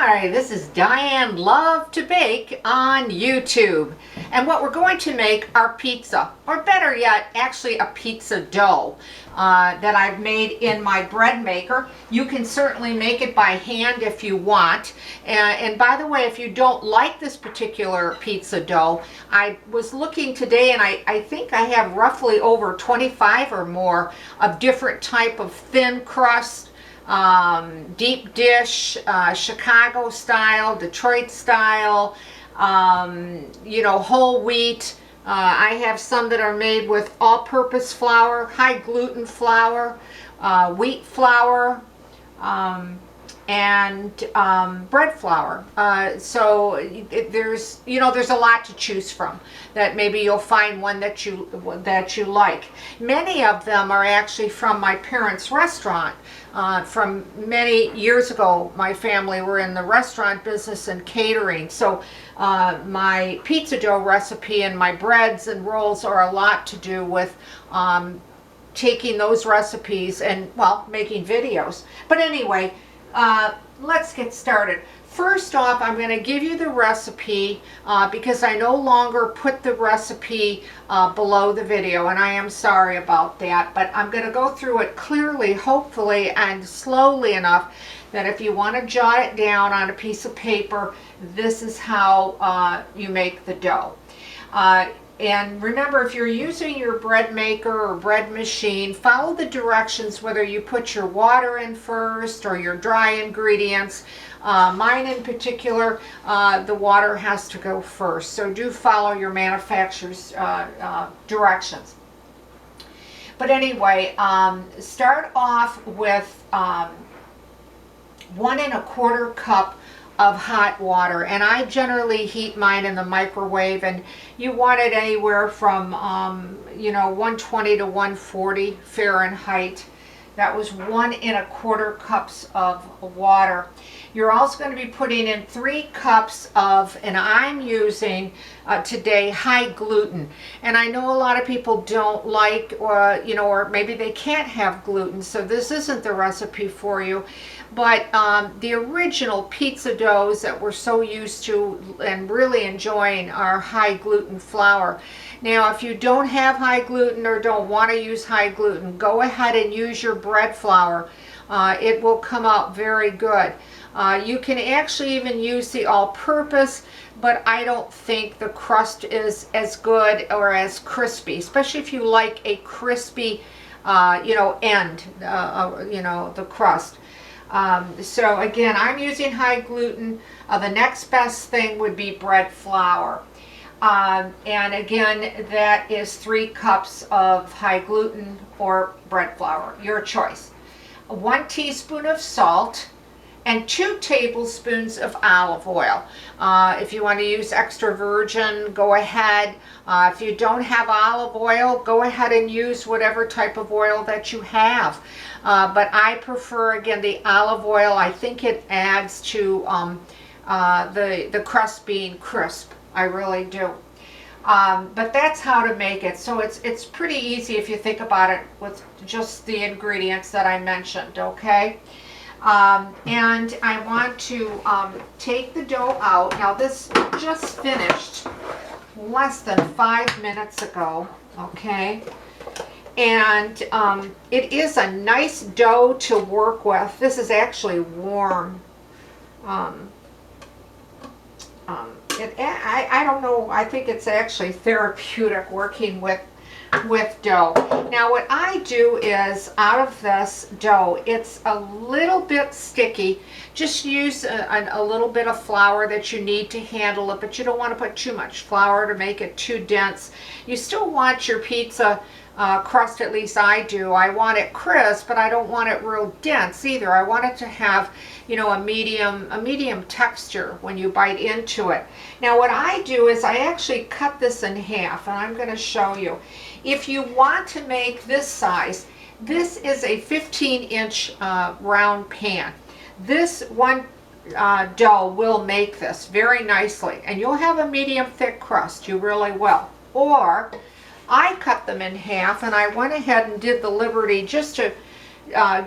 Hi, this is Diane Lovetobake on YouTube. And what we're going to make are pizza, or better yet, actually a pizza dough that I've made in my bread maker. You can certainly make it by hand if you want. And by the way, if you don't like this particular pizza dough, I was looking today and I think I have roughly over 25 or more of different type of thin crust, deep dish, Chicago style, Detroit style, whole wheat. I have some that are made with all-purpose flour, high gluten flour, wheat flour, and bread flour. There's a lot to choose from. That maybe you'll find one that you like. Many of them are actually from my parents' restaurant. From many years ago, my family were in the restaurant business and catering. So my pizza dough recipe and my breads and rolls are a lot to do with taking those recipes and, well, making videos. But anyway, let's get started. First off, I'm going to give you the recipe because I no longer put the recipe below the video, and I am sorry about that, but I'm going to go through it clearly, hopefully, and slowly enough that if you want to jot it down on a piece of paper, this is how you make the dough. And remember, if you're using your bread maker or bread machine, follow the directions whether you put your water in first or your dry ingredients. Mine in particular, the water has to go first, so do follow your manufacturer's directions. But anyway, start off with 1 1/4 cup of hot water, and I generally heat mine in the microwave, and you want it anywhere from 120 to 140 Fahrenheit. That was 1 1/4 cups of water. You're also going to be putting in 3 cups of, and I'm using today, high gluten. And I know a lot of people don't like, or maybe they can't have gluten, so this isn't the recipe for you. But the original pizza doughs that we're so used to and really enjoying are high gluten flour. Now, if you don't have high gluten or don't want to use high gluten, go ahead and use your bread flour. It will come out very good. You can actually even use the all-purpose, but I don't think the crust is as good or as crispy, especially if you like a crispy, end, the crust. So again, I'm using high gluten. The next best thing would be bread flour. And again, that is 3 cups of high gluten or bread flour, your choice. 1 teaspoon of salt and 2 tablespoons of olive oil. If you want to use extra virgin, go ahead. If you don't have olive oil, go ahead and use whatever type of oil that you have. But I prefer, again, the olive oil. I think it adds to the crust being crisp. I really do. But that's how to make it. So it's pretty easy if you think about it with just the ingredients that I mentioned, okay? And I want to take the dough out. Now this just finished less than 5 minutes ago, okay? And it is a nice dough to work with. This is actually warm. I don't know, I think it's actually therapeutic working with dough. Now what I do is, out of this dough, it's a little bit sticky. Just use a little bit of flour that you need to handle it, but you don't want to put too much flour to make it too dense. You still want your pizza crust, at least I do. I want it crisp, but I don't want it real dense either. I want it to have, a medium texture when you bite into it. Now what I do is I actually cut this in half, and I'm going to show you. If you want to make this size, this is a 15-inch round pan. This one dough will make this very nicely, and you'll have a medium thick crust. You really will. Or I cut them in half, and I went ahead and did the liberty just to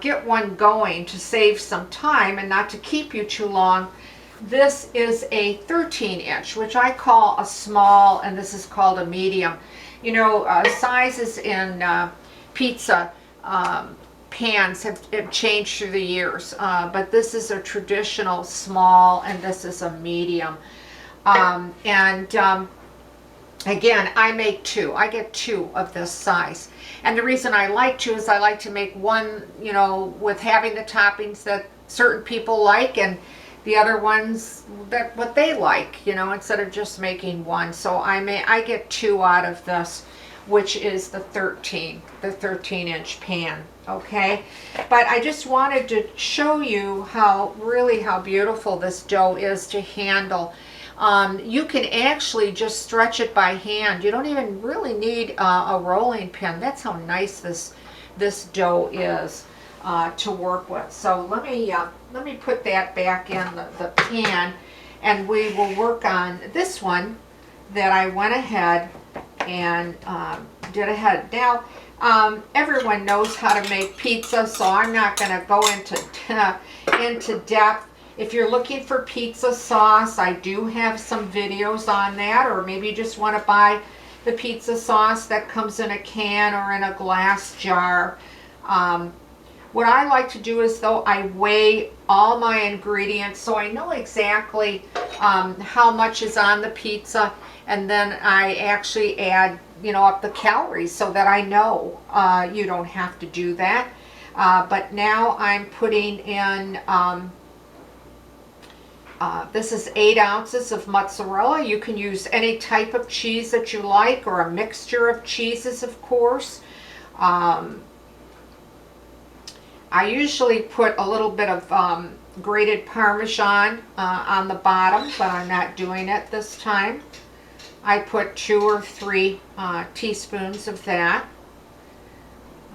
get one going to save some time and not to keep you too long. This is a 13-inch, which I call a small, and this is called a medium. You know, sizes in pizza pans have changed through the years, but this is a traditional small, and this is a medium. Again, I make two. I get two of this size. And the reason I like two is I like to make one, you know, with having the toppings that certain people like, and the other ones that what they like, you know, instead of just making one. So I get two out of this, which is the 13-inch pan, okay? But I just wanted to show you how beautiful this dough is to handle. You can actually just stretch it by hand. You don't even really need a rolling pin. That's how nice this dough is to work with. So let me put that back in the pan, and we will work on this one that I went ahead and did ahead. Now, everyone knows how to make pizza, so I'm not going to go into depth. If you're looking for pizza sauce, I do have some videos on that, or maybe you just want to buy the pizza sauce that comes in a can or in a glass jar. What I like to do is, though, I weigh all my ingredients so I know exactly how much is on the pizza, and then I actually add, you know, up the calories so that I know you don't have to do that. But now I'm putting in, this is 8 ounces of mozzarella. You can use any type of cheese that you like, or a mixture of cheeses, of course. I usually put a little bit of grated Parmesan on the bottom, but I'm not doing it this time. I put 2 or 3 teaspoons of that.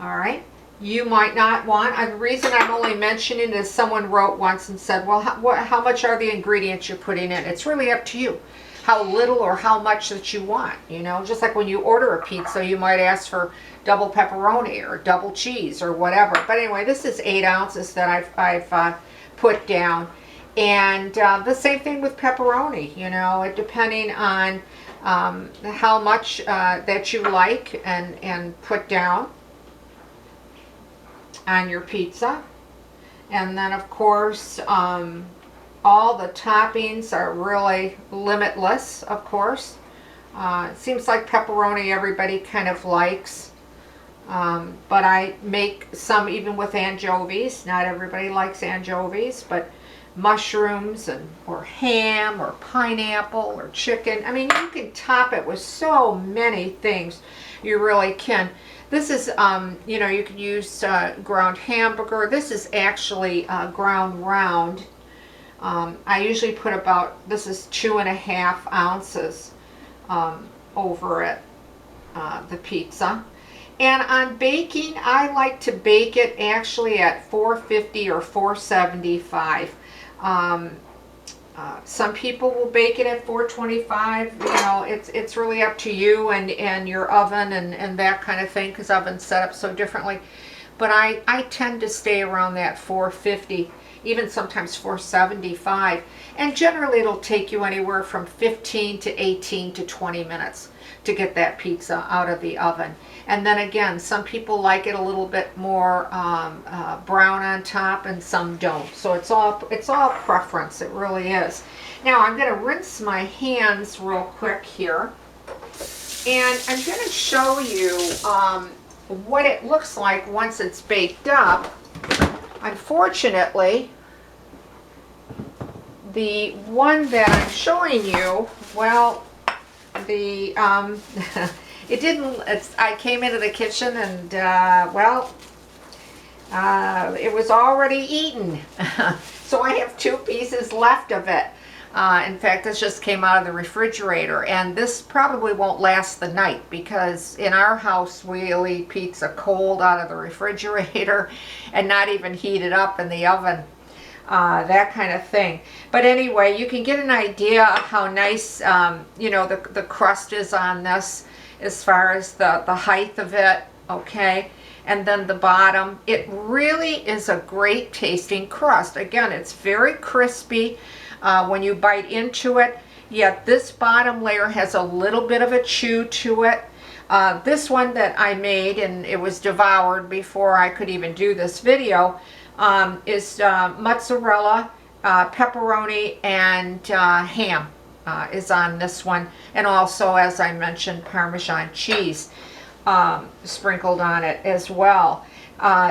All right. You might not want, the reason I'm only mentioning is someone wrote once and said, well, how much are the ingredients you're putting in? It's really up to you, how little or how much that you want, you know. Just like when you order a pizza, you might ask for double pepperoni or double cheese or whatever. But anyway, this is 8 ounces that I've put down. And the same thing with pepperoni, you know, depending on how much that you like and put down on your pizza. And then, of course, all the toppings are really limitless, of course. It seems like pepperoni everybody kind of likes, but I make some even with anchovies. Not everybody likes anchovies, but mushrooms or ham or pineapple or chicken. I mean, you can top it with so many things. You really can. This is, you know, you can use ground hamburger. This is actually ground round. I usually put about, this is 2.5 ounces over it, the pizza. And on baking, I like to bake it actually at 450 or 475. Some people will bake it at 425. You know, it's really up to you and your oven and that kind of thing, because ovens set up so differently. But I tend to stay around that 450, even sometimes 475. And generally it'll take you anywhere from 15 to 18 to 20 minutes to get that pizza out of the oven. And then again, some people like it a little bit more brown on top, and some don't. So it's all preference. It really is. Now I'm going to rinse my hands real quick here, and I'm going to show you what it looks like once it's baked up. Unfortunately, the one that I'm showing you, well, the it didn't, I came into the kitchen and well, it was already eaten. So I have 2 pieces left of it. In fact, this just came out of the refrigerator, and this probably won't last the night, because in our house we'll eat pizza cold out of the refrigerator and not even heat it up in the oven. That kind of thing. But anyway, you can get an idea of how nice, you know, the crust is on this, as far as the height of it, okay? and then the bottom. It really is a great tasting crust. Again, it's very crispy when you bite into it, yet this bottom layer has a little bit of a chew to it. This one that I made, and it was devoured before I could even do this video, is mozzarella, pepperoni, and ham is on this one, and also, as I mentioned, Parmesan cheese sprinkled on it as well.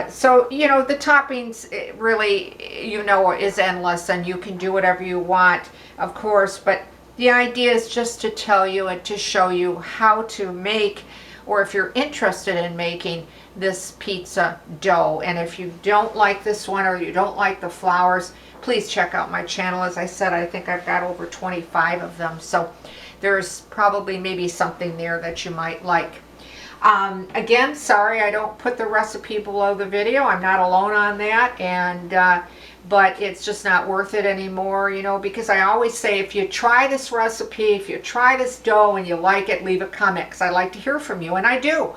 So, you know, the toppings really, you know, is endless, and you can do whatever you want, of course, but the idea is just to tell you and to show you how to make, or if you're interested in making, this pizza dough. And if you don't like this one, or you don't like the flours, please check out my channel. As I said, I think I've got over 25 of them, so there's probably maybe something there that you might like. Again, sorry I don't put the recipe below the video. I'm not alone on that, and but it's just not worth it anymore, you know, because I always say, if you try this recipe, if you try this dough and you like it, leave a comment, because I like to hear from you, and I do.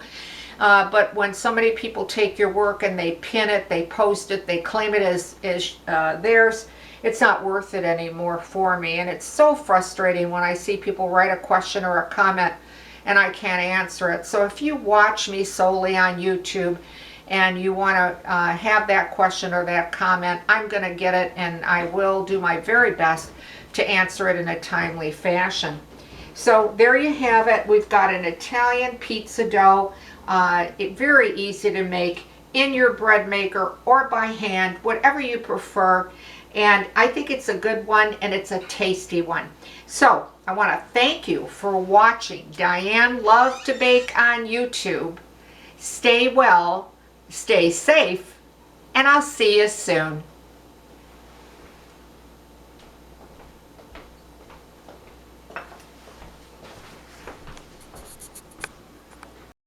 But when so many people take your work and they pin it, they post it, they claim it as theirs, it's not worth it anymore for me. And it's so frustrating when I see people write a question or a comment and I can't answer it. So if you watch me solely on YouTube and you want to have that question or that comment, I'm going to get it, and I will do my very best to answer it in a timely fashion. So there you have it. We've got an Italian pizza dough. Very easy to make in your bread maker or by hand, whatever you prefer. And I think it's a good one, and it's a tasty one. So I want to thank you for watching Diane Lovetobake on YouTube. Stay well, stay safe, and I'll see you soon.